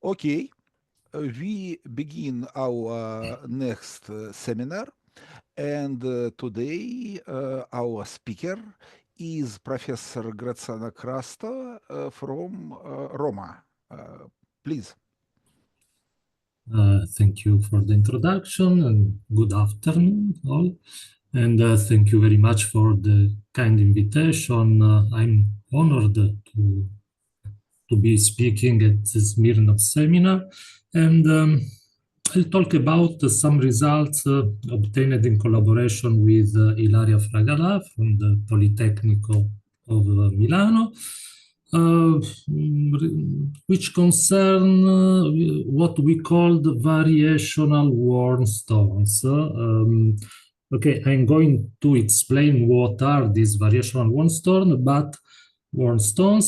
Okay, we begin our next seminar, and today our speaker is Professor Graziana Crasta from Roma. Please. Thank you for the introduction and good afternoon all. And thank you very much for the kind invitation. I'm honored to be speaking at the Smirnova seminar. And I'll talk about some results obtained in collaboration with Ilaria Fragala from the Politecnico of Milano, which concern what we call the variational worn stones. Okay, I'm going to explain what are these variational worn stones,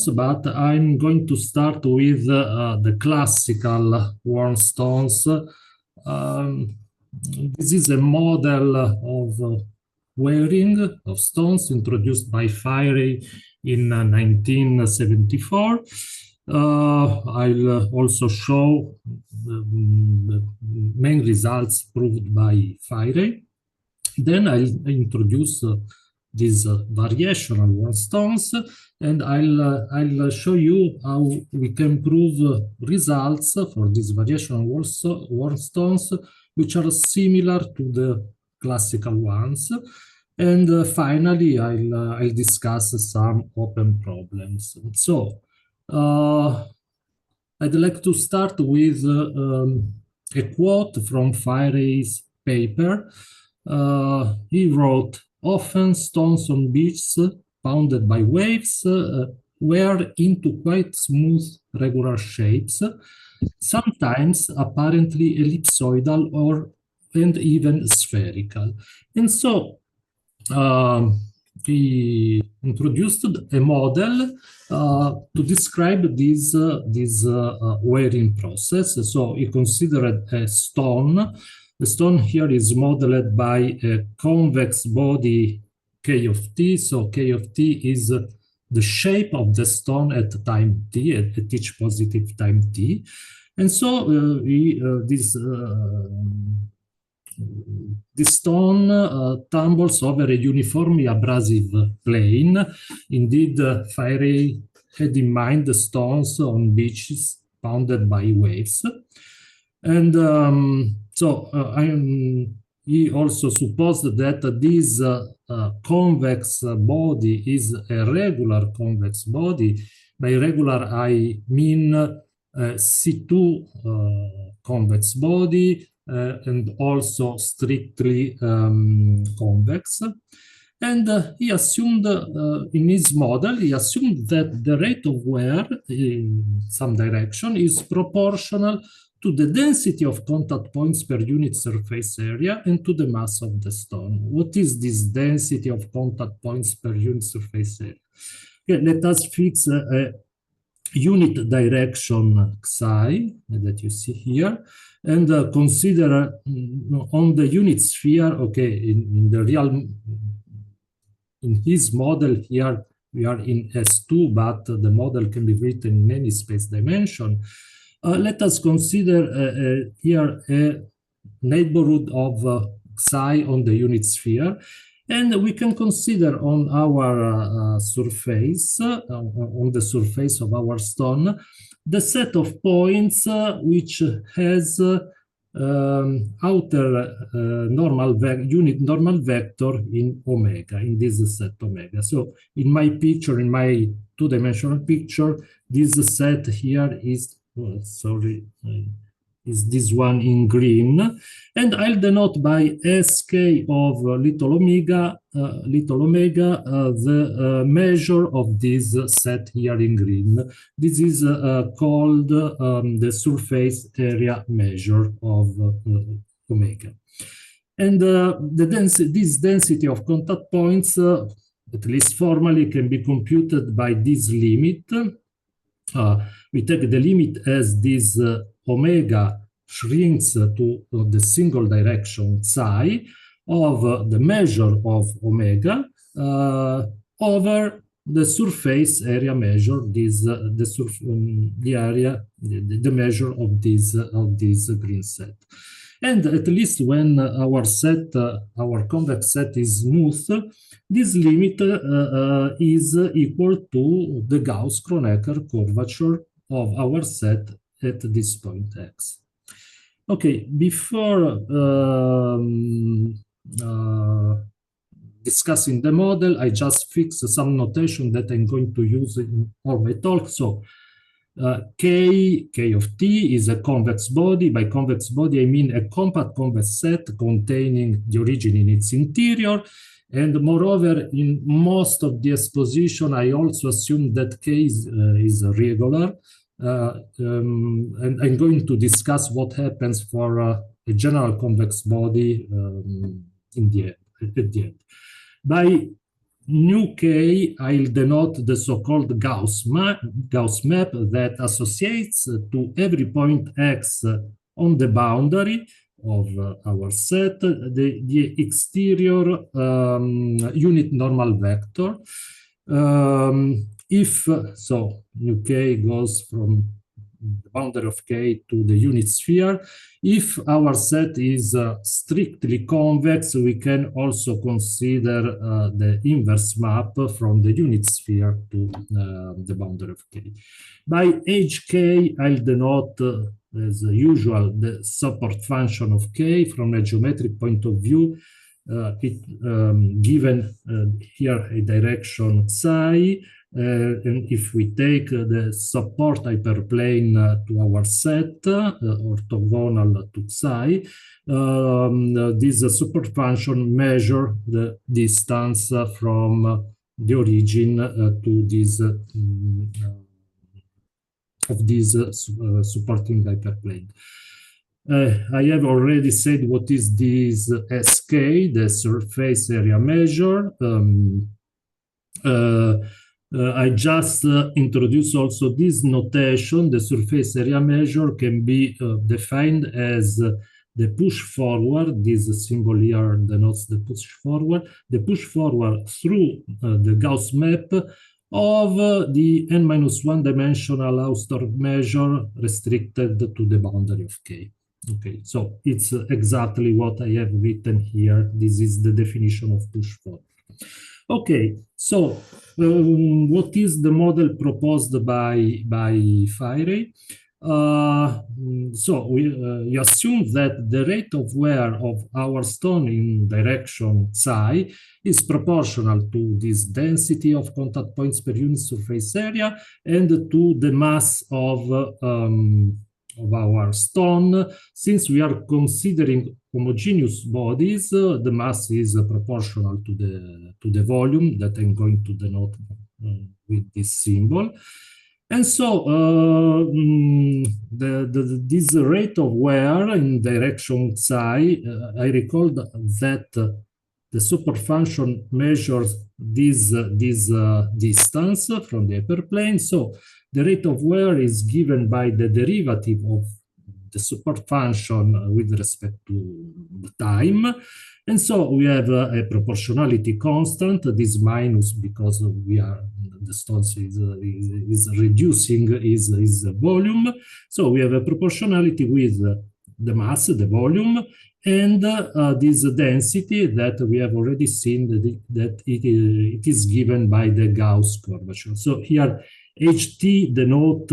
but I'm going to start with the classical worn stones. This is a model of wearing of stones introduced by Firey in 1974. I'll also show the main results proved by Firey. Then I'll introduce these variational worn stones, and I'll show you how we can prove results for these variational worn stones, which are similar to the classical ones. And finally, I'll discuss some open problems. So I'd like to start with a quote from Firey's paper. He wrote, "Often stones on beaches pounded by waves wear into quite smooth, regular shapes, sometimes apparently ellipsoidal and even spherical." And so he introduced a model to describe this wearing process. So he considered a stone. The stone here is modeled by a convex body K of t. So K of t is the shape of the stone at time t, at each positive time t. And so this stone tumbles over a uniformly abrasive plane. Indeed, Firey had in mind the stones on beaches pounded by waves. And he also supposed that this convex body is a regular convex body. By regular, I mean C2 convex body and also strictly convex. And he assumed, in his model, he assumed that the rate of wear in some direction is proportional to the density of contact points per unit surface area and to the mass of the stone. What is this density of contact points per unit surface area? Okay, let us fix a unit direction psi that you see here, and consider on the unit sphere. Okay, in his model here we are in S2, but the model can be written in any space dimension. Let us consider here a neighborhood of psi on the unit sphere, and we can consider on our surface, on the surface of our stone, the set of points which has outer unit normal vector in omega, in this set omega. So in my picture, in my two-dimensional picture, this set here is is this one in green, and I'll denote by sk of little omega the measure of this set here in green. This is called the surface area measure of omega. And this density of contact points, at least formally, can be computed by this limit. We take the limit as this omega shrinks to the single direction psi of the measure of omega over the surface area measure, the area, the measure of this green set. And at least when our convex set is smooth, this limit is equal to the Gauss-Kronecker curvature of our set at this point x. Okay, before discussing the model, I just fixed some notation that I'm going to use in all my talk. So K of T is a convex body. By convex body, I mean a compact convex set containing the origin in its interior. And moreover, in most of the exposition, I also assume that K is regular. And I'm going to discuss what happens for a general convex body at the end. By nu K, I'll denote the so-called Gauss map that associates to every point x on the boundary of our set the exterior unit normal vector. If so, nu K goes from the boundary of K to the unit sphere. If our set is strictly convex, we can also consider the inverse map from the unit sphere to the boundary of K. By HK, I'll denote, as usual, the support function of K from a geometric point of view. Given here a direction psi, and if we take the support hyperplane to our set, orthogonal to psi, this support function measures the distance from the origin to this of this supporting hyperplane. I have already said what is this SK, the surface area measure. I just introduce also this notation. The surface area measure can be defined as the push forward. This symbol here denotes the push forward through the Gauss map of the n-1 dimensional Hausdorff measure restricted to the boundary of K. Okay, so it's exactly what I have written here. This is the definition of push forward. Okay, so what is the model proposed by Fairy? So we assume that the rate of wear of our stone in direction psi is proportional to this density of contact points per unit surface area and to the mass of our stone. Since we are considering homogeneous bodies, the mass is proportional to the volume that I'm going to denote with this symbol. And so this rate of wear in direction psi, I recall that the super function measures this distance from the hyperplane. So the rate of wear is given by the derivative of the support function with respect to the time. And so we have a proportionality constant, this minus because the stone is reducing its volume. So we have a proportionality with the mass, the volume, and this density that we have already seen that it is given by the Gauss curvature. So here HT denote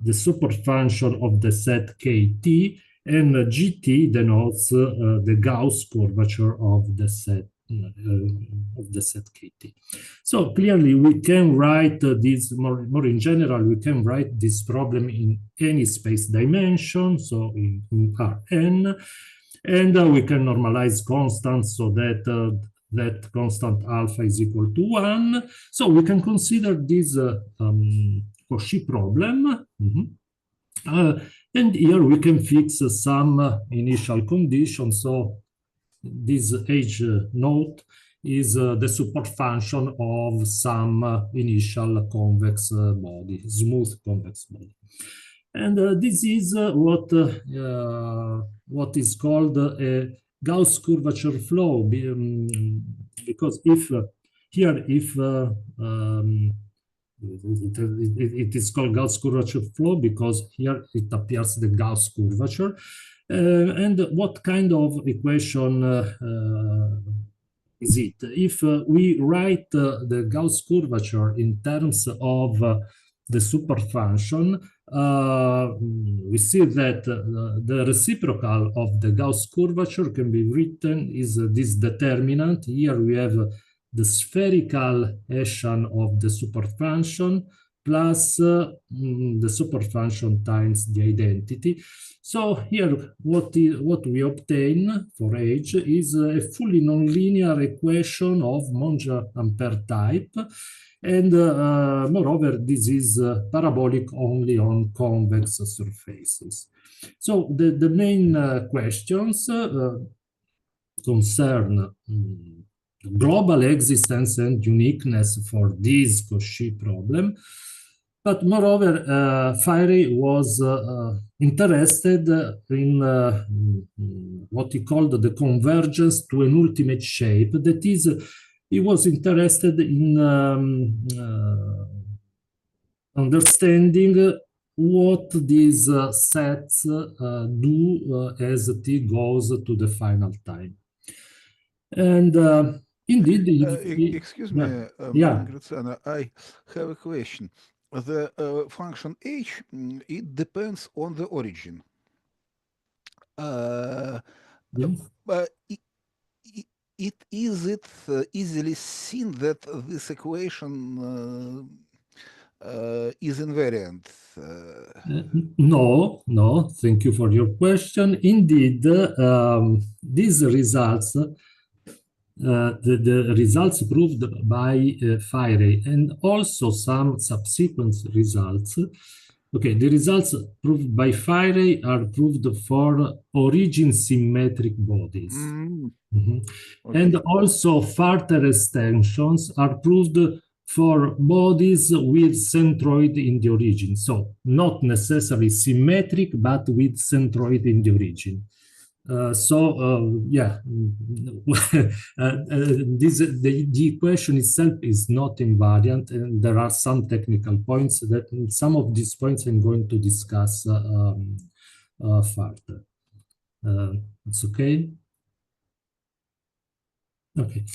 the support function of the set KT, and GT denotes the Gauss curvature of the set KT. So clearly we can write this more in general. We can write this problem in any space dimension, so in Rn, and we can normalize constants so that that constant alpha is equal to 1. So we can consider this Cauchy problem. And here we can fix some initial conditions. So this H note is the support function of some initial convex body, smooth convex body. And this is what is called a Gauss curvature flow, because if here, if it is called Gauss curvature flow because here it appears the Gauss curvature. And what kind of equation is it? If we write the Gauss curvature in terms of the superfunction, we see that the reciprocal of the Gauss curvature can be written is this determinant. Here we have the spherical Hessian of the superfunction plus the superfunction times the identity. So here what we obtain for H is a fully nonlinear equation of Monge-Ampere type. And moreover, this is parabolic only on convex surfaces. So the main questions concern global existence and uniqueness for this Cauchy problem. But moreover, Fairy was interested in what he called the convergence to an ultimate shape. That is, he was interested in understanding what these sets do as t goes to the final time. And indeed, excuse me, Graziano, I have a question. The function h, it depends on the origin. Is it easily seen that this equation is invariant? No, thank you for your question. Indeed, these results, the results proved by Fairy and also some subsequent results. Okay, the results proved by Fairy are proved for origin symmetric bodies. Okay. And also further extensions are proved for bodies with centroid in the origin. So not necessarily symmetric, but with centroid in the origin. Yeah, the equation itself is not invariant, and there are some technical points that some of these points I'm going to discuss further. It's okay? Okay.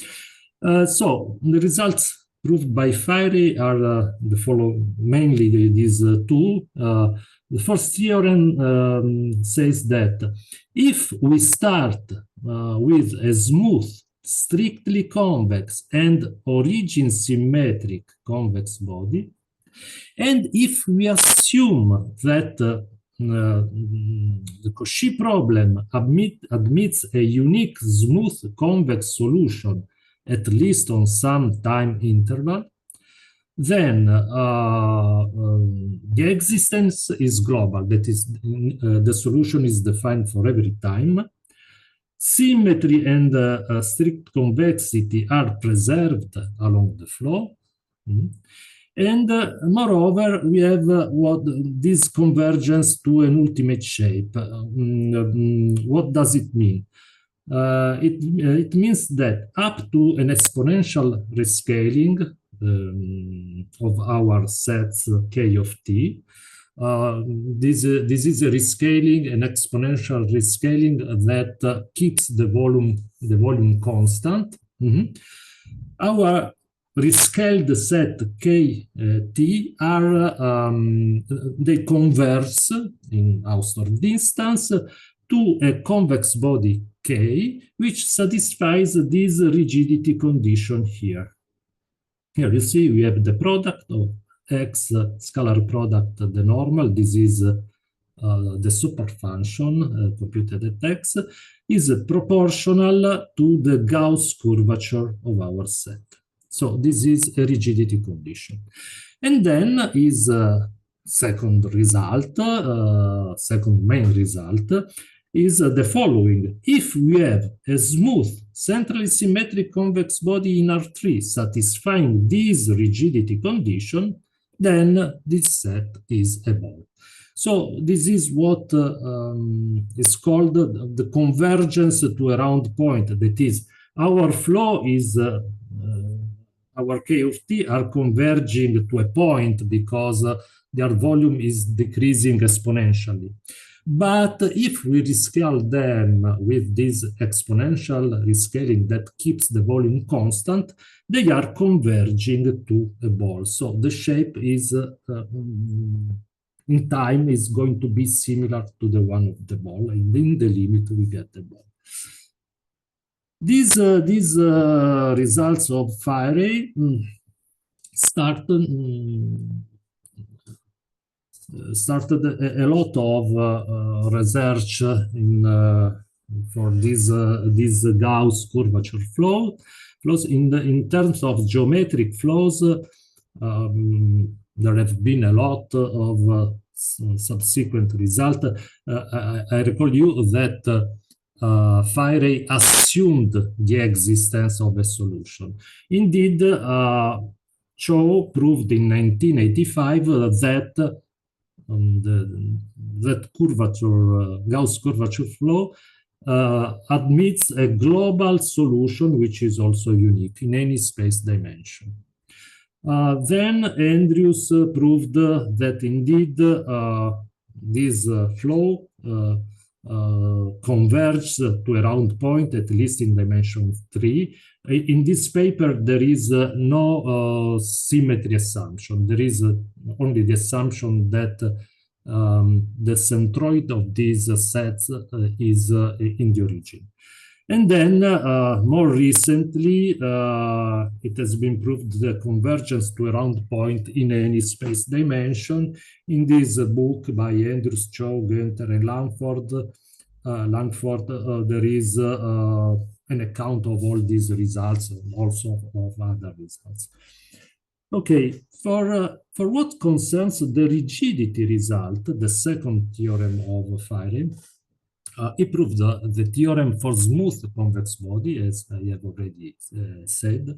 So the results proved by Fairy are the following, mainly these two. The first theorem says that if we start with a smooth, strictly convex and origin symmetric convex body, and if we assume that the Cauchy problem admits a unique smooth convex solution, at least on some time interval, then the existence is global. That is, the solution is defined for every time. Symmetry and strict convexity are preserved along the flow. And moreover, we have this convergence to an ultimate shape. What does it mean? It means that up to an exponential rescaling of our sets k of t, this is a rescaling, an exponential rescaling that keeps the volume constant. Our rescaled set k t are they converge in Hausdorff distance to a convex body k, which satisfies this rigidity condition here. Here you see we have the product of x, scalar product, the normal. This is the superfunction computed at x, is proportional to the Gauss curvature of our set. So this is a rigidity condition. And then is second result, second main result, is the following. If we have a smooth, centrally symmetric convex body in R3 satisfying this rigidity condition, then this set is a ball. So this is what is called the convergence to a round point. That is, our flow is our K of t are converging to a point because their volume is decreasing exponentially. But if we rescale them with this exponential rescaling that keeps the volume constant, they are converging to a ball. So the shape is, in time, is going to be similar to the one of the ball, and in the limit we get the ball. These results of Fire started a lot of research for these Gauss curvature flows. In terms of geometric flows, there have been a lot of subsequent results. I recall you that Fire assumed the existence of a solution. Indeed, Cho proved in 1985 that that curvature, Gauss curvature flow admits a global solution which is also unique in any space dimension. Then Andrews proved that indeed this flow converges to a round point, at least in dimension 3. In this paper, there is no symmetry assumption. There is only the assumption that the centroid of these sets is in the origin. And then, more recently, it has been proved the convergence to a round point in any space dimension. In this book by Andrews, Cho, Günther, and Langford, there is an account of all these results and also of other results. Okay, for what concerns the rigidity result, the second theorem of Fire, he proved the theorem for smooth convex body, as I have already said,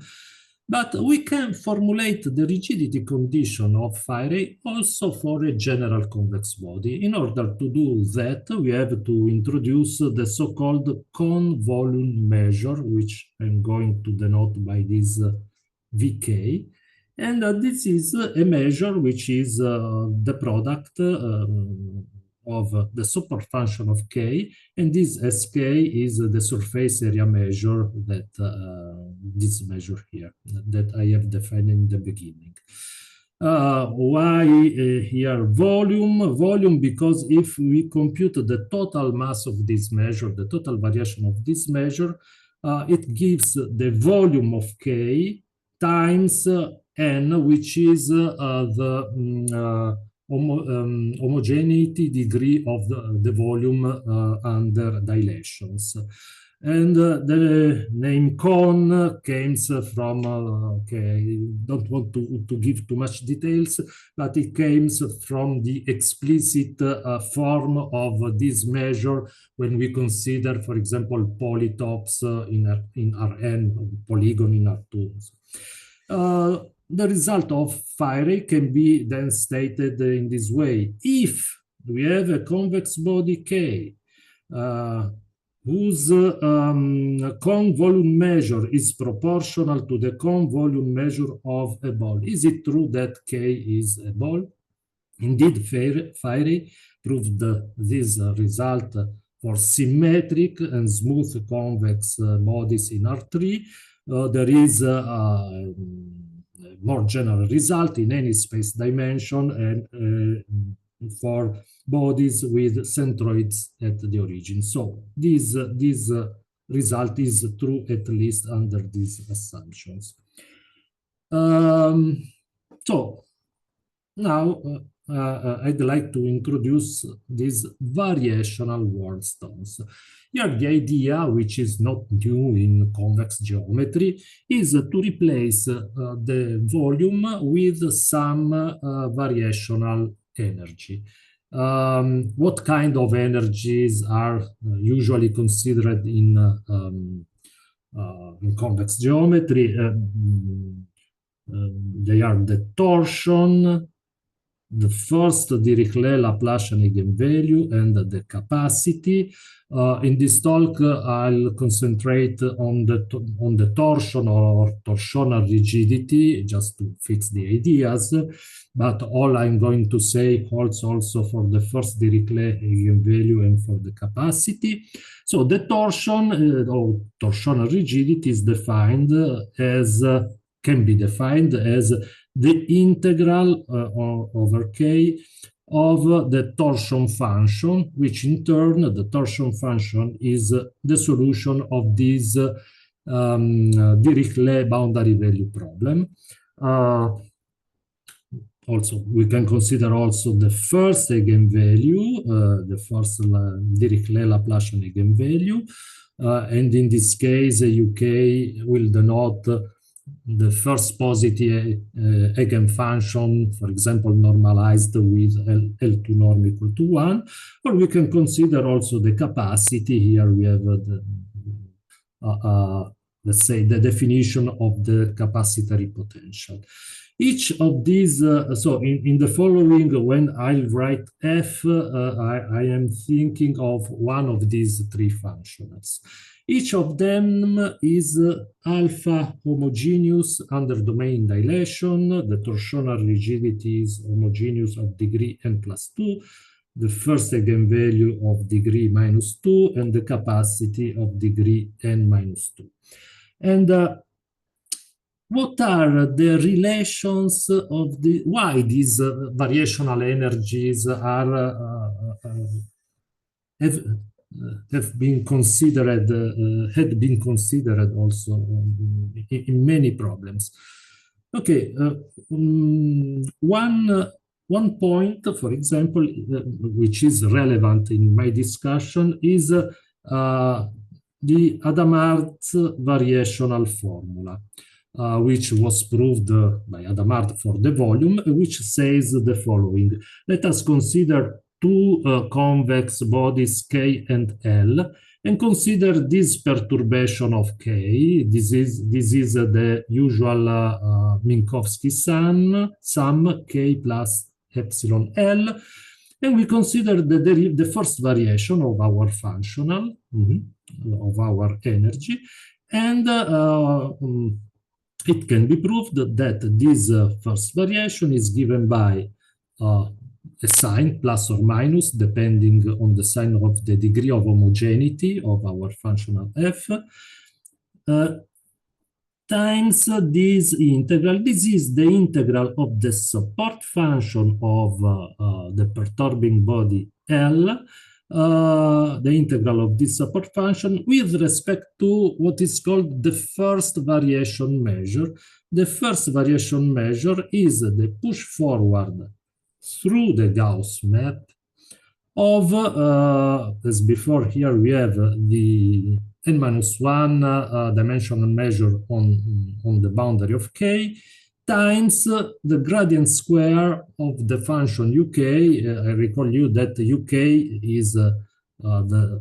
but we can formulate the rigidity condition of Fire also for a general convex body. In order to do that, we have to introduce the so-called cone volume measure, which I'm going to denote by this Vk. And this is a measure which is the product of the superfunction of K, and this Sk is the surface area measure that this measure here that I have defined in the beginning. Why here volume? Volume because if we compute the total mass of this measure, the total variation of this measure, it gives the volume of K times n, which is the homogeneity degree of the volume under dilations. And the name cone comes from, okay, I don't want to give too much details, but it comes from the explicit form of this measure when we consider, for example, polytopes in Rn, polygon in R2. The result of Fire can be then stated in this way. If we have a convex body K, whose cone volume measure is proportional to the cone volume measure of a ball, is it true that K is a ball? Indeed, Fire proved this result for symmetric and smooth convex bodies in R3. There is more general result in any space dimension and for bodies with centroids at the origin. So this result is true at least under these assumptions. So now I'd like to introduce these variational worldstones. Here the idea, which is not new in convex geometry, is to replace the volume with some variational energy. What kind of energies are usually considered in convex geometry? They are the torsion, the first Dirichlet Laplacian eigenvalue and the capacity. In this talk, I'll concentrate on the torsion or torsional rigidity, just to fix the ideas. But all I'm going to say holds also for the first Dirichlet eigenvalue and for the capacity. So the torsion or torsional rigidity is defined as, can be defined as the integral over K of the torsion function, which in turn, the torsion function is the solution of this Dirichlet boundary value problem. Also, we can consider also the first eigenvalue, the first Dirichlet Laplacian eigenvalue, and in this case, UK will denote the first positive eigenfunction, for example, normalized with L2 norm equal to 1, or we can consider also the capacity. Here we have let's say, the definition of the capacitary potential. Each of these, so in the following, when I write F, I am thinking of one of these three functionals. Each of them is alpha homogeneous under domain dilation. The torsional rigidity is homogeneous of degree n plus 2. The first eigenvalue of degree minus 2 and the capacity of degree n minus 2. And what are the relations of the, why these variational energies are have been considered, had been considered also in many problems. Okay, one point, for example, which is relevant in my discussion is the Hadamard's variational formula, which was proved by Hadamard for the volume, which says the following. Let us consider two convex bodies K and L, and consider this perturbation of K. This is the usual Minkowski sum K plus epsilon L, and we consider the first variation of our functional, of our energy, and it can be proved that this first variation is given by a sign plus or minus depending on the sign of the degree of homogeneity of our functional f times this integral. This is the integral of the support function of the perturbing body L, the integral of this support function with respect to what is called the first variation measure. The first variation measure is the push forward through the Gauss map of, as before, here we have the n-1 dimensional measure on the boundary of K times the gradient square of the function UK. I recall you that UK is the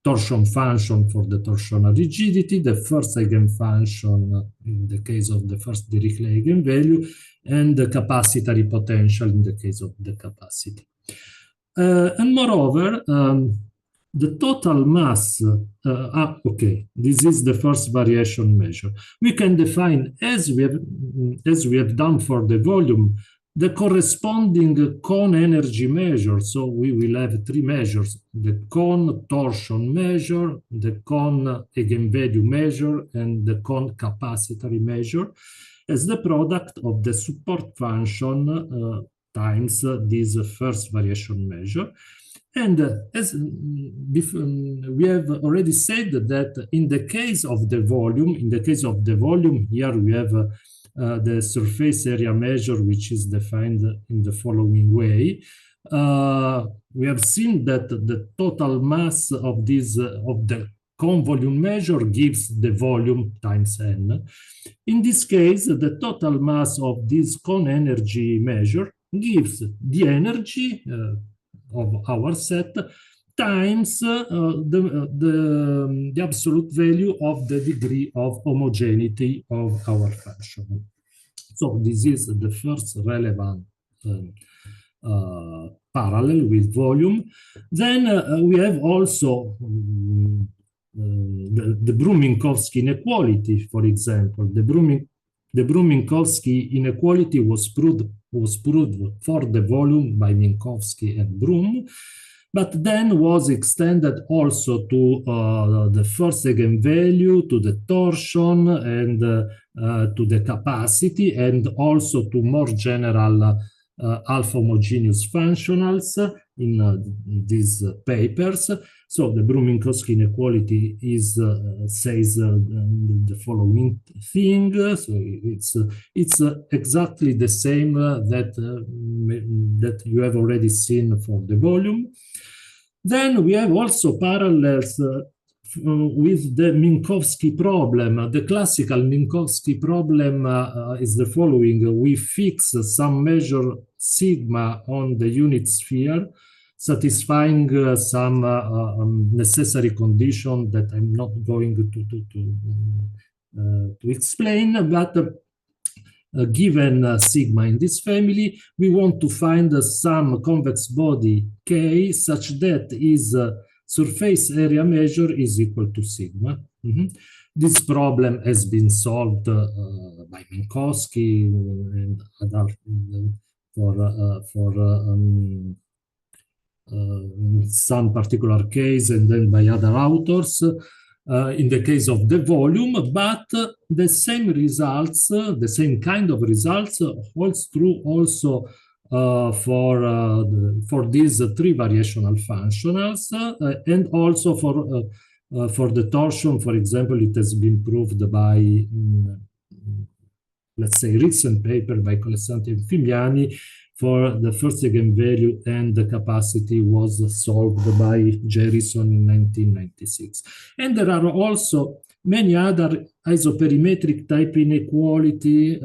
torsion function for the torsional rigidity, the first eigenfunction in the case of the first Dirichlet eigenvalue, and the capacitary potential in the case of the capacity. And moreover, the total mass, okay, this is the first variation measure. We can define, as we have done for the volume, the corresponding cone energy measure. So we will have three measures: the cone torsion measure, the cone eigenvalue measure, and the cone capacitary measure, as the product of the support function times this first variation measure. And as we have already said that in the case of the volume, here we have the surface area measure, which is defined in the following way. We have seen that the total mass of the cone volume measure gives the volume times n. In this case, the total mass of this cone energy measure gives the energy of our set times the absolute value of the degree of homogeneity of our function. So this is the first relevant parallel with volume. Then we have also the Brun-Minkowski inequality, for example. The Brun-Minkowski inequality was proved for the volume by Minkowski and Brun, but then was extended also to the first eigenvalue, to the torsion, and to the capacity, and also to more general alpha homogeneous functionals in these papers. So the Brun-Minkowski inequality says the following thing. So it's exactly the same that you have already seen for the volume. Then we have also parallels with the Minkowski problem. The classical Minkowski problem is the following. We fix some measure sigma on the unit sphere, satisfying some necessary condition that I'm not going to explain, but given sigma in this family, we want to find some convex body K such that its surface area measure is equal to sigma. This problem has been solved by Minkowski and other for some particular case, and then by other authors in the case of the volume, but the same results, the same kind of results holds true also for these three variational functionals, and also for the torsion. For example, it has been proved by let's say recent paper by Colesanti and Fimiani. For the first eigenvalue and the capacity was solved by Jerison in 1996. And there are also many other isoperimetric type inequalities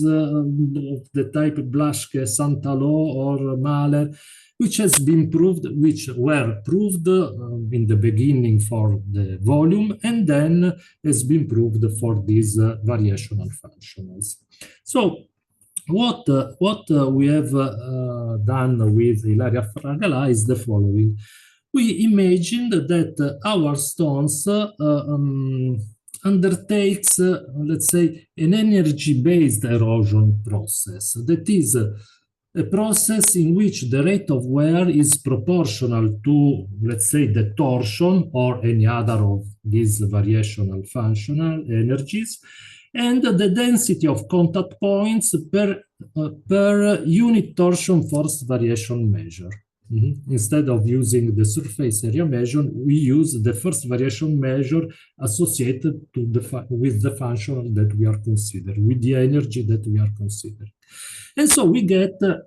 of the type Blaschke, Santalot, or Mahler, which were proved in the beginning for the volume, and then has been proved for these variational functionals. So what we have done with Ilaria Fragala is the following. We imagined that our stones undertakes, let's say, an energy-based erosion process. That is a process in which the rate of wear is proportional to, let's say, the torsion or any other of these variational functional energies, and the density of contact points per unit torsion force variation measure. Instead of using the surface area measure, we use the first variation measure associated with the function that we are considering, with the energy that we are considering. And so we get a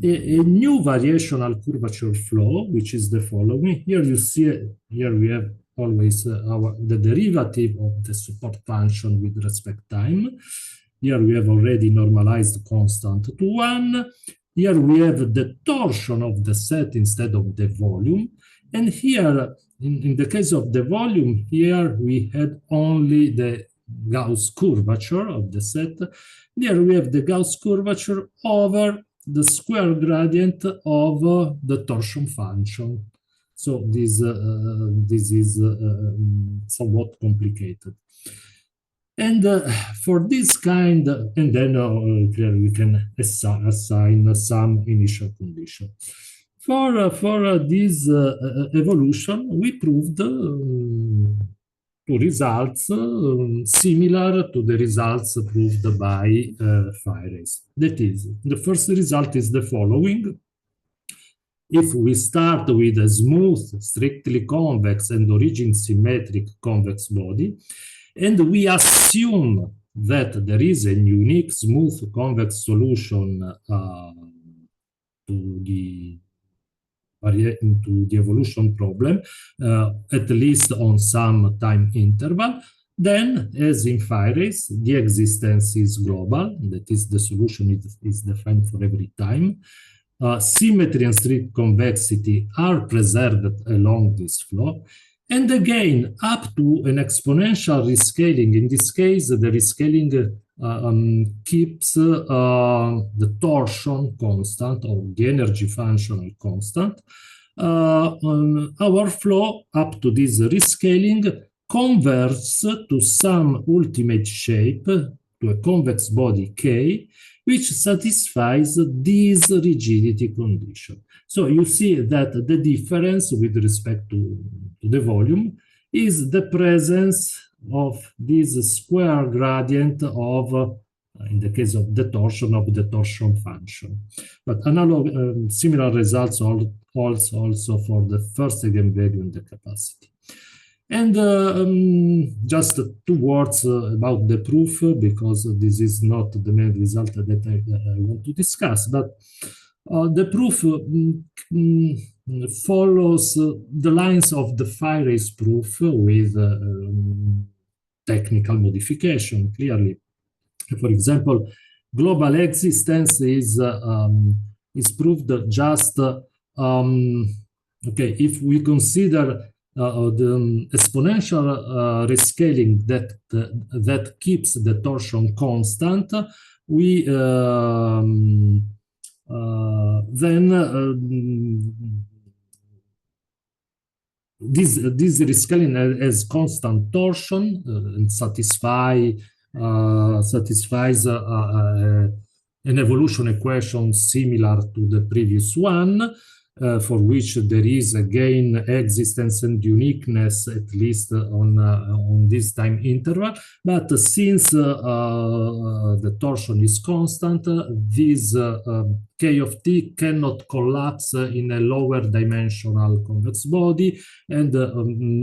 new variational curvature flow, which is the following. Here you see, here we have always the derivative of the support function with respect time. Here we have already normalized constant to 1. Here we have the torsion of the set instead of the volume. And here, in the case of the volume, here we had only the Gauss curvature of the set. Here we have the Gauss curvature over the square gradient of the torsion function. So this is somewhat complicated. And for this kind, and then we can assign some initial condition. For this evolution, we proved two results similar to the results proved by Fires. That is, the first result is the following. If we start with a smooth, strictly convex and origin symmetric convex body, and we assume that there is a unique smooth convex solution to the evolution problem, at least on some time interval, then, as in Fires, the existence is global. That is, the solution is defined for every time. Symmetry and strict convexity are preserved along this flow. And again, up to an exponential rescaling. In this case, the rescaling keeps the torsion constant or the energy functional constant. Our flow up to this rescaling converts to some ultimate shape, to a convex body K, which satisfies this rigidity condition. So you see that the difference with respect to the volume is the presence of this square gradient of, in the case of the torsion function. But similar results holds also for the first eigenvalue in the capacity. And just 2 words about the proof, because this is not the main result that I want to discuss, but the proof follows the lines of the phi-rays proof with technical modification, clearly. For example, global existence is proved just, if we consider the exponential rescaling that keeps the torsion constant, we this rescaling has constant torsion and satisfies an evolution equation similar to the previous one, for which there is again existence and uniqueness, at least on this time interval. But since the torsion is constant, this K of t cannot collapse in a lower dimensional convex body, and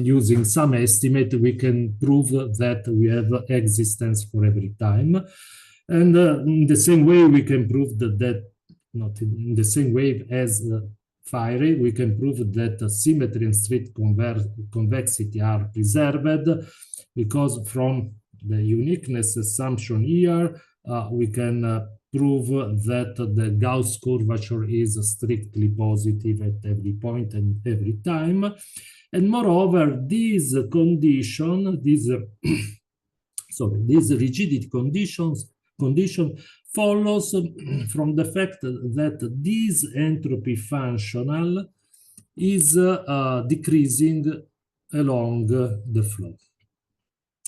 using some estimate we can prove that we have existence for every time. And in the same way we can prove that not in the same way as phi-ray, we can prove that symmetry and straight convexity are preserved, because from the uniqueness assumption here, we can prove that the Gauss curvature is strictly positive at every point and every time. And moreover, this condition, this rigidity condition follows from the fact that this entropy functional is decreasing along the flow.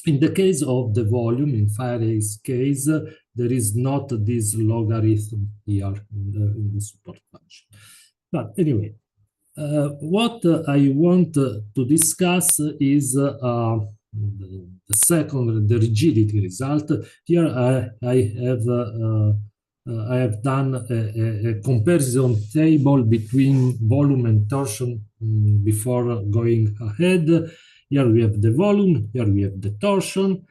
In the case of the volume, in phi-ray's case, there is not this logarithm here in the support function. But anyway, what I want to discuss is the rigidity result. Here I have done a comparison table between volume and torsion before going ahead. Here we have the volume, here we have the torsion.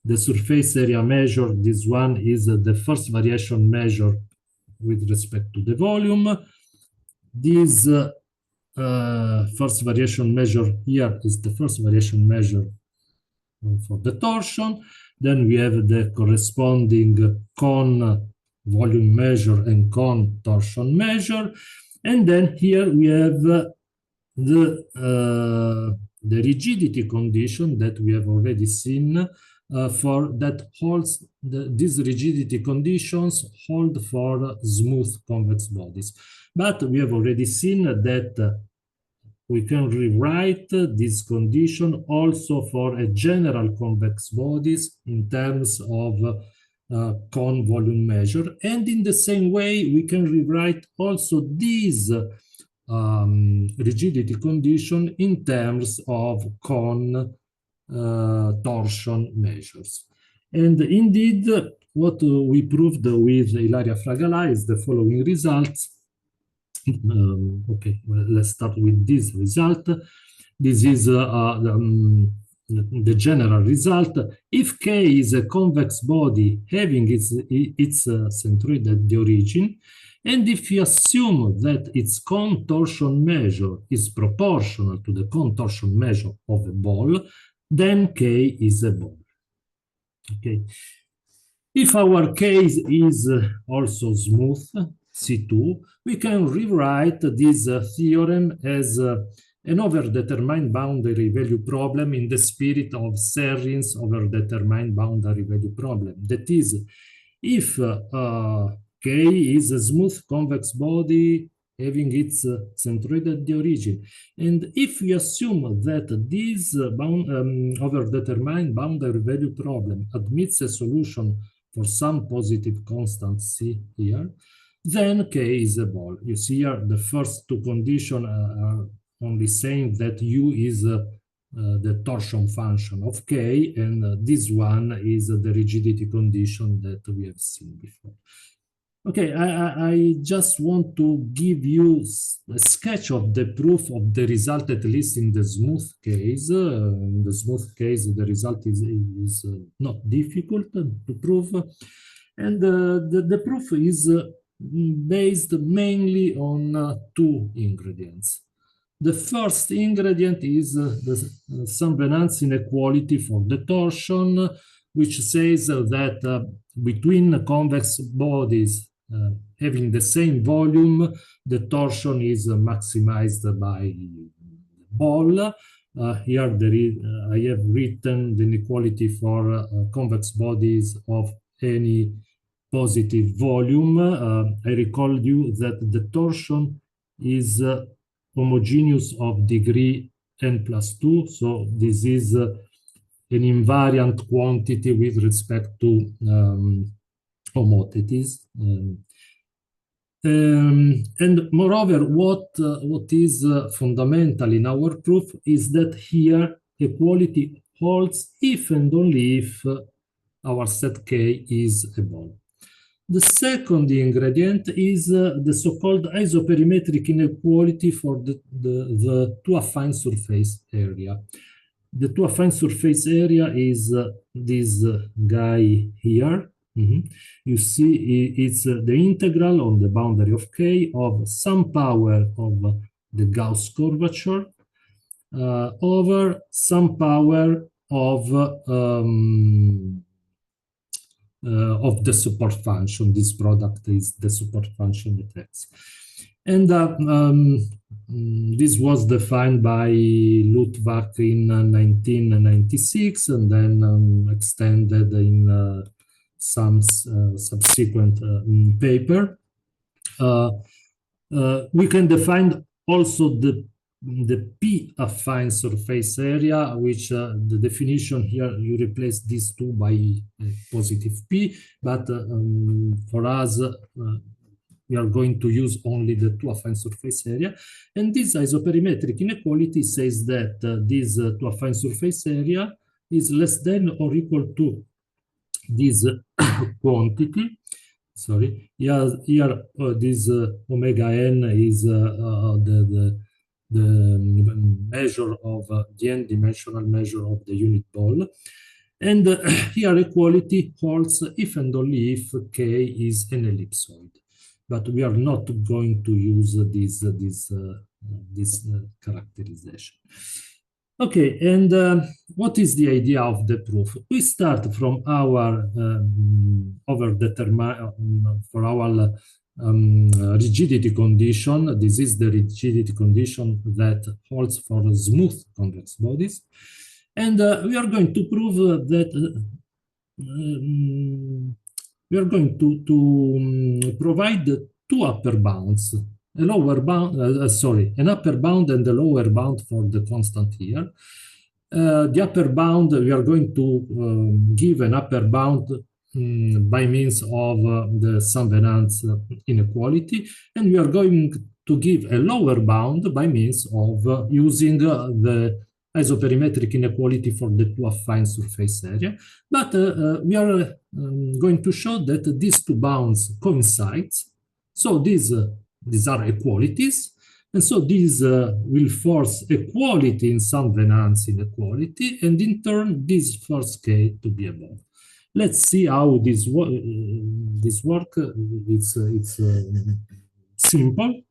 The surface area measure, this one is the first variation measure with respect to the volume. This first variation measure here is the first variation measure for the torsion. Then we have the corresponding cone volume measure and cone torsion measure. And then here we have the rigidity condition that we have already seen for that holds these rigidity conditions hold for smooth convex bodies. But we have already seen that we can rewrite this condition also for a general convex bodies in terms of cone volume measure. And in the same way, we can rewrite also this rigidity condition in terms of cone torsion measures. And indeed, what we proved with Ilaria Fragala is the following results. Okay, well, let's start with this result. This is the general result. If K is a convex body having its centroid at the origin, and if you assume that its cone torsion measure is proportional to the cone torsion measure of a ball, then K is a ball. Okay. If our case is also smooth, C2, we can rewrite this theorem as an overdetermined boundary value problem in the spirit of Serrin's overdetermined boundary value problem. That is, if K is a smooth convex body having its centroid at the origin, and if we assume that this overdetermined boundary value problem admits a solution for some positive constant C here, then K is a ball. You see here the first two conditions are only saying that U is the torsion function of K, and this one is the rigidity condition that we have seen before. Okay, I just want to give you a sketch of the proof of the result, at least in the smooth case. In the smooth case, the result is not difficult to prove. And the proof is based mainly on two ingredients. The first ingredient is the Saint-Venant's inequality for the torsion, which says that between convex bodies having the same volume, the torsion is maximized by ball. Here I have written the inequality for convex bodies of any positive volume. I recall you that the torsion is homogeneous of degree n+2, so this is an invariant quantity with respect to homotheties. And moreover, what is fundamental in our proof is that here equality holds if and only if our set K is a ball. The second ingredient is the so-called isoperimetric inequality for the two affine surface area. The two affine surface area is this guy here. You see it's the integral on the boundary of K of some power of the Gauss curvature over some power of the support function. This product is the support function at X. And this was defined by Luttwak in 1996 and then extended in some subsequent paper. We can define also the P affine surface area, which the definition here, you replace these two by positive P, but for us, we are going to use only the two affine surface area. And this isoperimetric inequality says that this two affine surface area is less than or equal to this quantity. Sorry, here this omega n is the measure of the n-dimensional measure of the unit ball. And here equality holds if and only if K is an ellipsoid. But we are not going to use this characterization. Okay, and what is the idea of the proof? We start from our rigidity condition. This is the rigidity condition that holds for smooth convex bodies. And we are going to prove that we are going to provide two upper bounds, a lower bound, an upper bound and a lower bound for the constant here. The upper bound, we are going to give an upper bound by means of the Saint-Venant's inequality, and we are going to give a lower bound by means of using the isoperimetric inequality for the two affine surface area. But we are going to show that these two bounds coincide. So these are equalities. And so these will force equality in Saint-Venant's inequality, and in turn, this force K to be above. Let's see how this works. It's simple.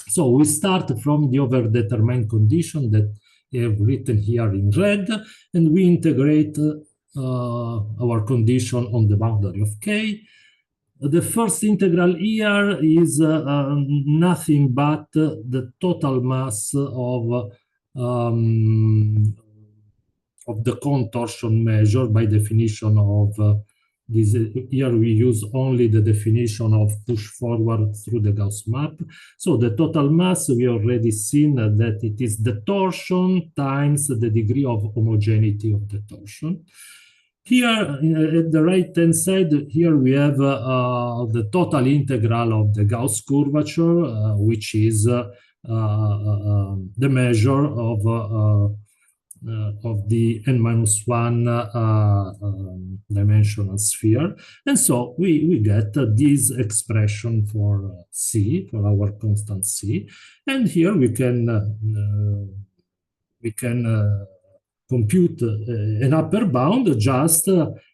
So we start from the overdetermined condition that I have written here in red, and we integrate our condition on the boundary of K. The first integral here is nothing but the total mass of the contortion measure by definition of this. Here we use only the definition of push forward through the Gauss map. So the total mass, we already seen that it is the torsion times the degree of homogeneity of the torsion. Here at the right-hand side, here we have the total integral of the Gauss curvature, which is the measure of the n-1 dimensional sphere. And so we get this expression for C, for our constant C. And here we can compute an upper bound just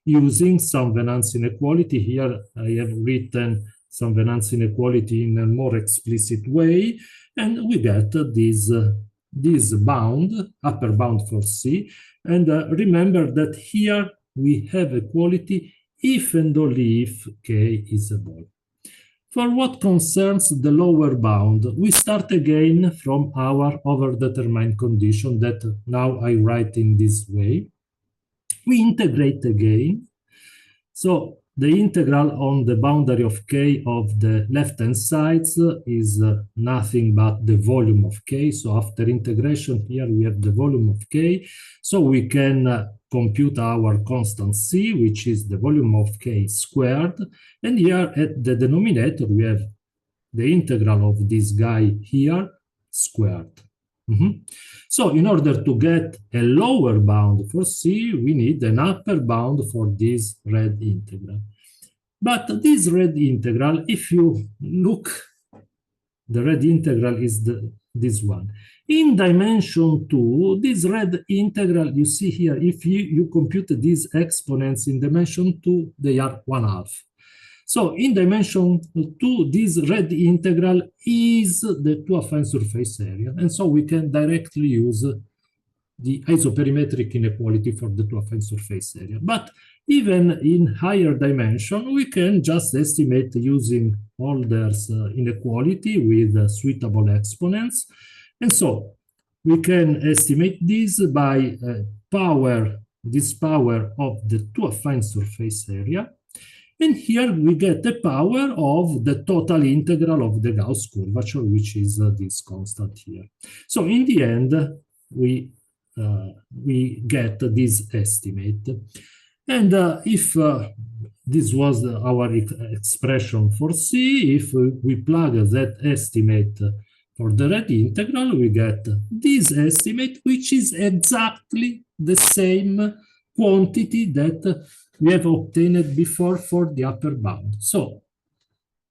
using some Venant's inequality. Here I have written some Venant's inequality in a more explicit way, and we get this bound, upper bound for C. And remember that here we have equality if and only if K is a ball. For what concerns the lower bound, we start again from our overdetermined condition that now I write in this way. We integrate again. So the integral on the boundary of K of the left-hand sides is nothing but the volume of K. So after integration here we have the volume of K. So we can compute our constant C, which is the volume of K squared. And here at the denominator we have the integral of this guy here squared. So in order to get a lower bound for C, we need an upper bound for this red integral. But this red integral, if you look, the red integral is this one. In dimension 2, this red integral, you see here, if you compute these exponents in dimension 2, they are 1/2. So in dimension 2, this red integral is the two-affine surface area. And so we can directly use the isoperimetric inequality for the two-affine surface area. But even in higher dimension, we can just estimate using Holder's inequality with suitable exponents. And so we can estimate this by this power of the two-affine surface area. And here we get the power of the total integral of the Gauss curvature, which is this constant here. So in the end, we get this estimate. And if this was our expression for C, if we plug that estimate for the red integral, we get this estimate, which is exactly the same quantity that we have obtained before for the upper bound. So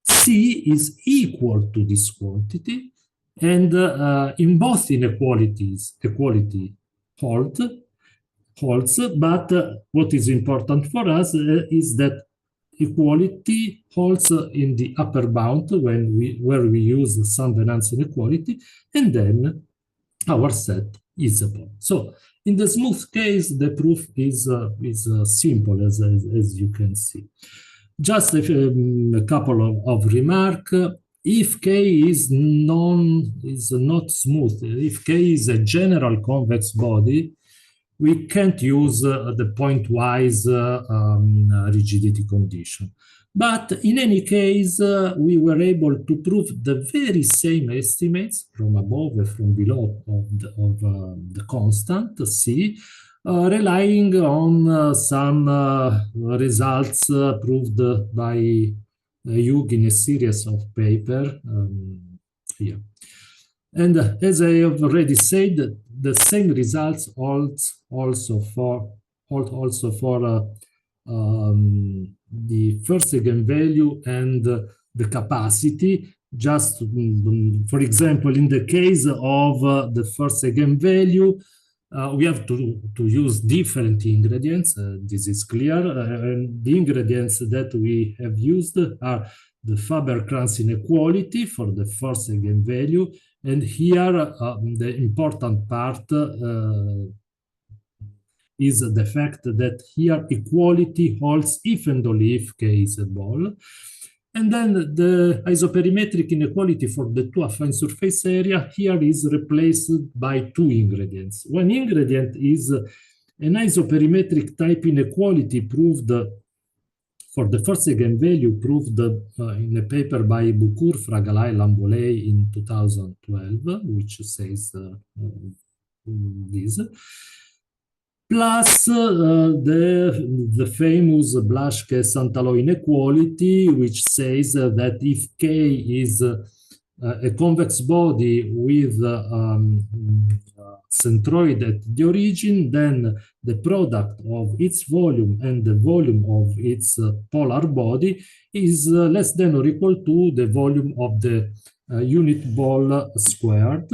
C is equal to this quantity, and in both inequalities, equality holds, but what is important for us is that equality holds in the upper bound where we use some Venant's inequality, and then our set is a ball. So in the smooth case, the proof is simple, as you can see. Just a couple of remarks. If K is not smooth, if K is a general convex body, we can't use the pointwise rigidity condition. But in any case, we were able to prove the very same estimates from above and from below of the constant C, relying on some results proved by Hugh in a series of papers here. And as I have already said, the same results hold also for the first eigenvalue and the capacity. Just for example, in the case of the first eigenvalue, we have to use different ingredients. This is clear. And the ingredients that we have used are the Faber-Cranz inequality for the first eigenvalue. And here, the important part is the fact that here equality holds if and only if K is a ball. And then the isoperimetric inequality for the two affine surface area here is replaced by two ingredients. One ingredient is an isoperimetric type inequality proved for the first eigenvalue, proved in a paper by Bucur, Fragalai, Lambolay in 2012, which says this. Plus the famous Blaschke-Santalo inequality, which says that if K is a convex body with centroid at the origin, then the product of its volume and the volume of its polar body is less than or equal to the volume of the unit ball squared,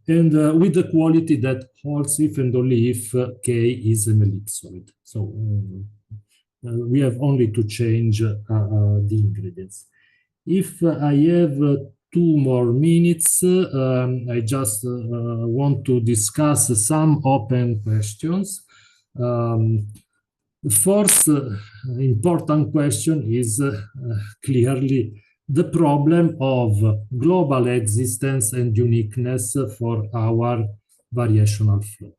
and with the quality that holds if and only if K is an ellipsoid. So we have only to change the ingredients. If I have 2 more minutes, I just want to discuss some open questions. The first important question is clearly the problem of global existence and uniqueness for our variational flow.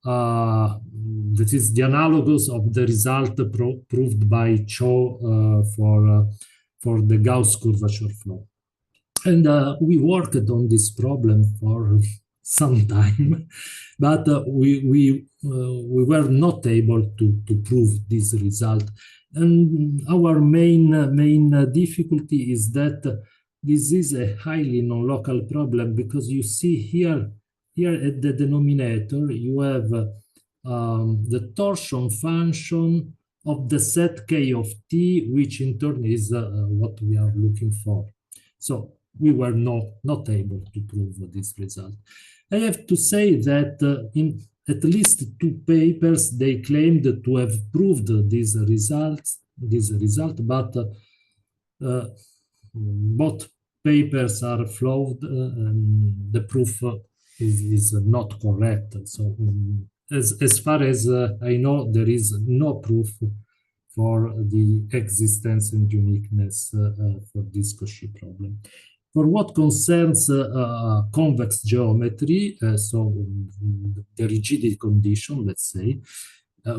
That is the analogous of the result proved by Cho for the Gauss curvature flow. And we worked on this problem for some time, but we were not able to prove this result. And our main difficulty is that this is a highly non-local problem, because you see here at the denominator, you have the torsion function of the set K of T, which in turn is what we are looking for. So we were not able to prove this result. I have to say that in at least 2 papers, they claimed to have proved this result, but both papers are flawed, and the proof is not correct. So as far as I know, there is no proof for the existence and uniqueness for this Cauchy problem. For what concerns convex geometry, so the rigidity condition, let's say,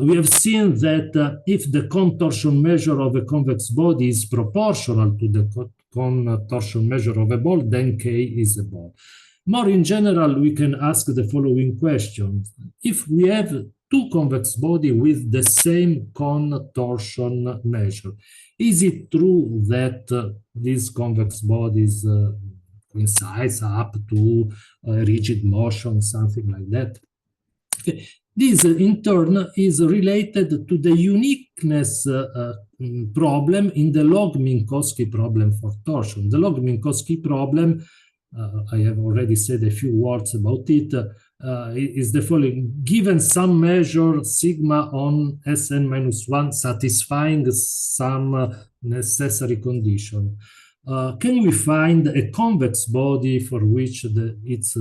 we have seen that if the contortion measure of a convex body is proportional to the contortion measure of a ball, then K is a ball. More in general, we can ask the following question. If we have 2 convex bodies with the same contortion measure, is it true that these convex bodies coincide up to rigid motion, something like that? Okay. This, in turn, is related to the uniqueness problem in the log-Minkowski problem for torsion. The log-Minkowski problem, I have already said a few words about it, is the following. Given some measure sigma on Sn-1 satisfying some necessary condition, can we find a convex body for which its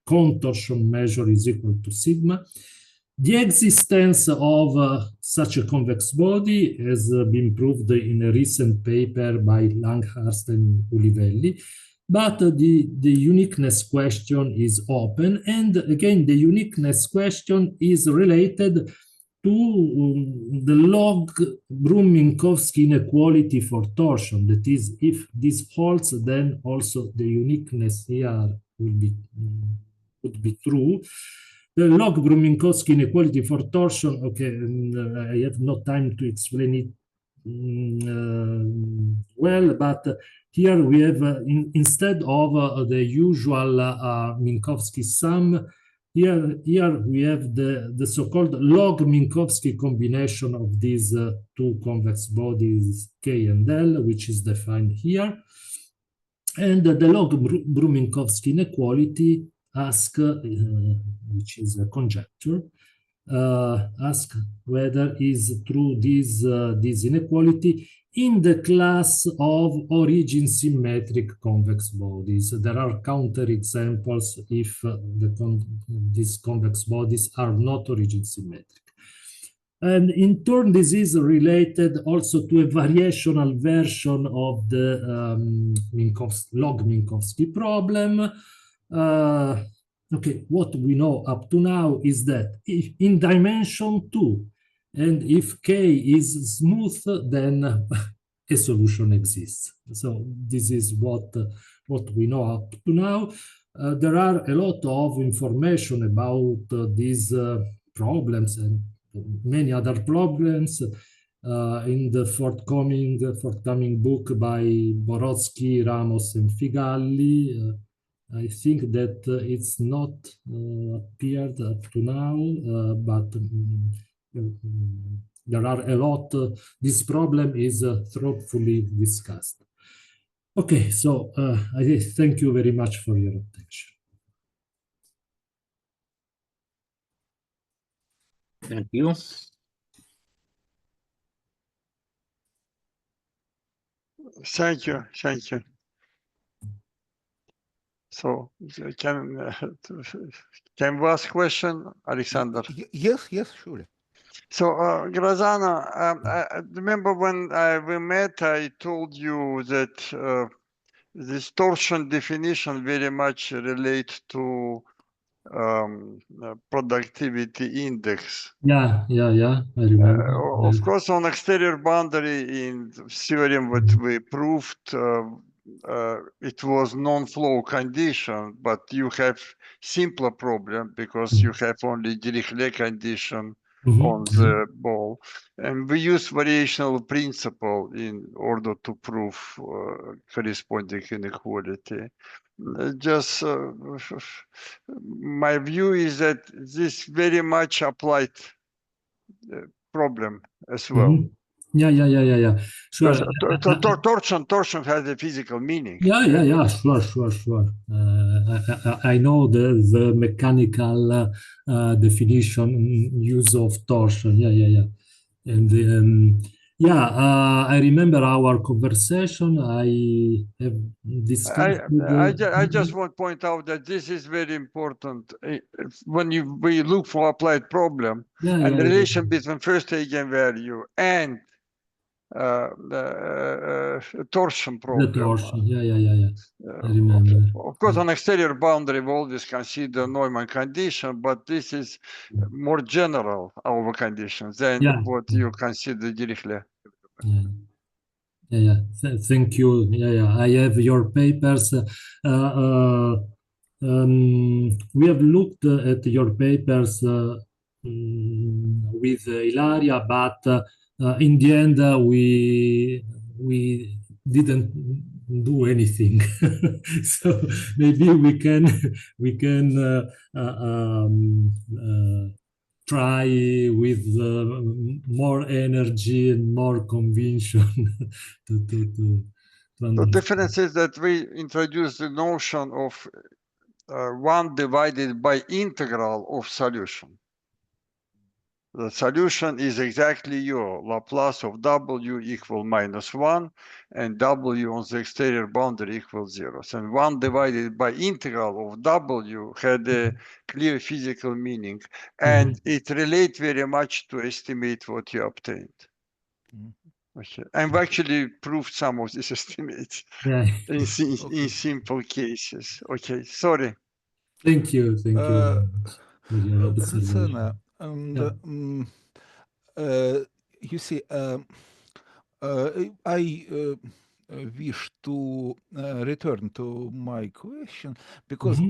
contortion measure is equal to sigma? The existence of such a convex body has been proved in a recent paper by Langhurst and Ulivelli. But the uniqueness question is open, and again, the uniqueness question is related to the log-Minkowski inequality for torsion. That is, if this holds, then also the uniqueness here would be true. The log-Minkowski inequality for torsion, okay, I have no time to explain it well, but here we have, instead of the usual Minkowski sum, here we have the so-called log-Minkowski combination of these 2 convex bodies, K and L, which is defined here. And the log-Minkowski inequality asks, which is a conjecture, ask whether is true this inequality in the class of origin symmetric convex bodies. There are counterexamples if these convex bodies are not origin symmetric. And in turn, this is related also to a variational version of the log Minkowski problem. Okay, what we know up to now is that if in dimension 2, and if K is smooth, then a solution exists. So this is what we know up to now. There are a lot of information about these problems and many other problems in the forthcoming book by Borodsky, Ramos, and Figalli. I think that it's not appeared up to now, but there are a lot. This problem is thoroughly discussed. Okay, so I thank you very much for your attention. Thank you. Thank you. Thank you. So can we ask question, Alexander? Yes, sure. So Grazano, I remember when we met, I told you that this torsion definition very much relates to productivity index. Yeah, I remember. Of course, on exterior boundary in theorem what we proved, it was non-flow condition, but you have simpler problem because you have only Dirichlet condition on the ball. And we use variational principle in order to prove corresponding inequality. Just my view is that this very much applied problem as well. Yeah. Sure. Torsion has a physical meaning. Yeah. Sure. I know the mechanical definition use of torsion. Yeah. And I remember our conversation. I have discussed. I just want to point out that this is very important when we look for applied problem and the relation between first eigenvalue and the torsion problem. The torsion, yeah. I remember. Of course, on exterior boundary, we always consider Neumann condition, but this is more general our conditions than what you consider Dirichlet. Yeah. Thank you. Yeah. I have your papers. We have looked at your papers with Ilaria, but in the end, we didn't do anything. So maybe we can try with more energy and more conviction to the difference is that we introduced the notion of 1 divided by integral of solution. The solution is exactly your Laplace of W equal -1 and W on the exterior boundary equals 0. So 1 divided by integral of W had a clear physical meaning, and it relates very much to estimate what you obtained. Okay. And we actually proved some of these estimates in simple cases. Okay, sorry. Thank you. You see, I wish to return to my question because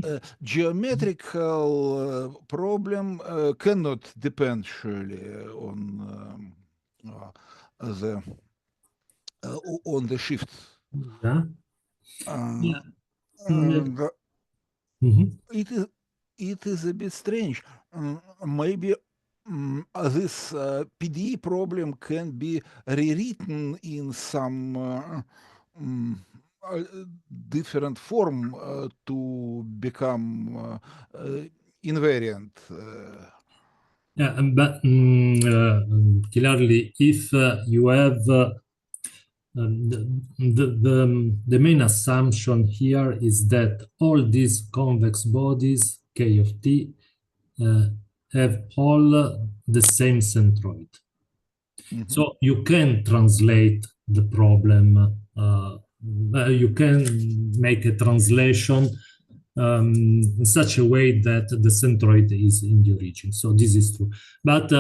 geometrical problem cannot depend surely on the shifts. It is a bit strange. Maybe this PDE problem can be rewritten in some different form to become invariant. Yeah, but clearly, if you have the main assumption here is that all these convex bodies K of t have all the same centroid. So you can translate the problem. You can make a translation in such a way that the centroid is in the origin. So this is true. But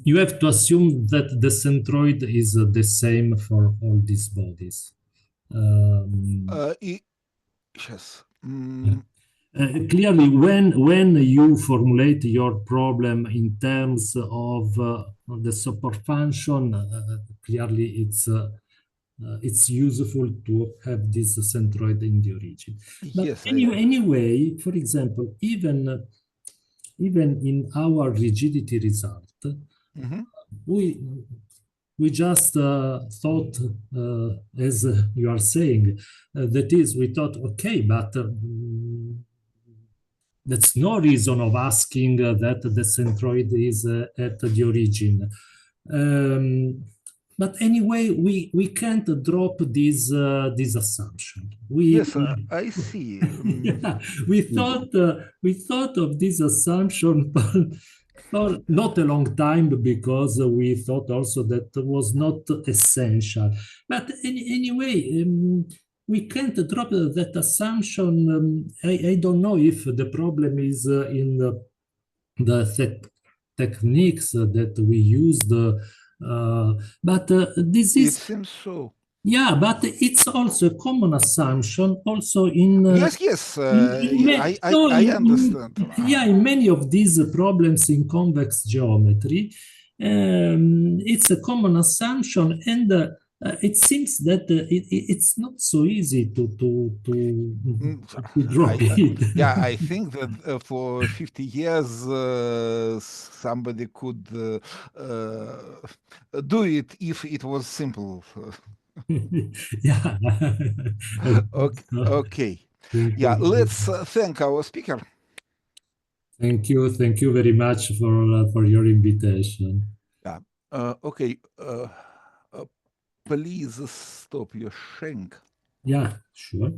you have to assume that the centroid is the same for all these bodies. Yes. Clearly, when you formulate your problem in terms of the support function, clearly it's useful to have this centroid in the origin. But Yes. Anyway, for example, even in our rigidity result, we just thought, as you are saying, that is, we thought, okay, but that's no reason of asking that the centroid is at the origin. But anyway, we can't drop this assumption. Yes, I see. Yeah, we thought of this assumption for not a long time, because we thought also that was not essential. But anyway, we can't drop that assumption. I don't know if the problem is in the techniques that we used, but this is... It seems so. Yeah, but it's also a common assumption also in... Yes, I understand. Yeah, in many of these problems in convex geometry, it's a common assumption, and it seems that it's not so easy to drop it. Yeah, I think that for 50 years somebody could do it if it was simple. Yeah. Okay. Yeah, let's thank our speaker. Thank you very much for your invitation. Yeah. Okay. Please stop your sharing. Yeah, sure.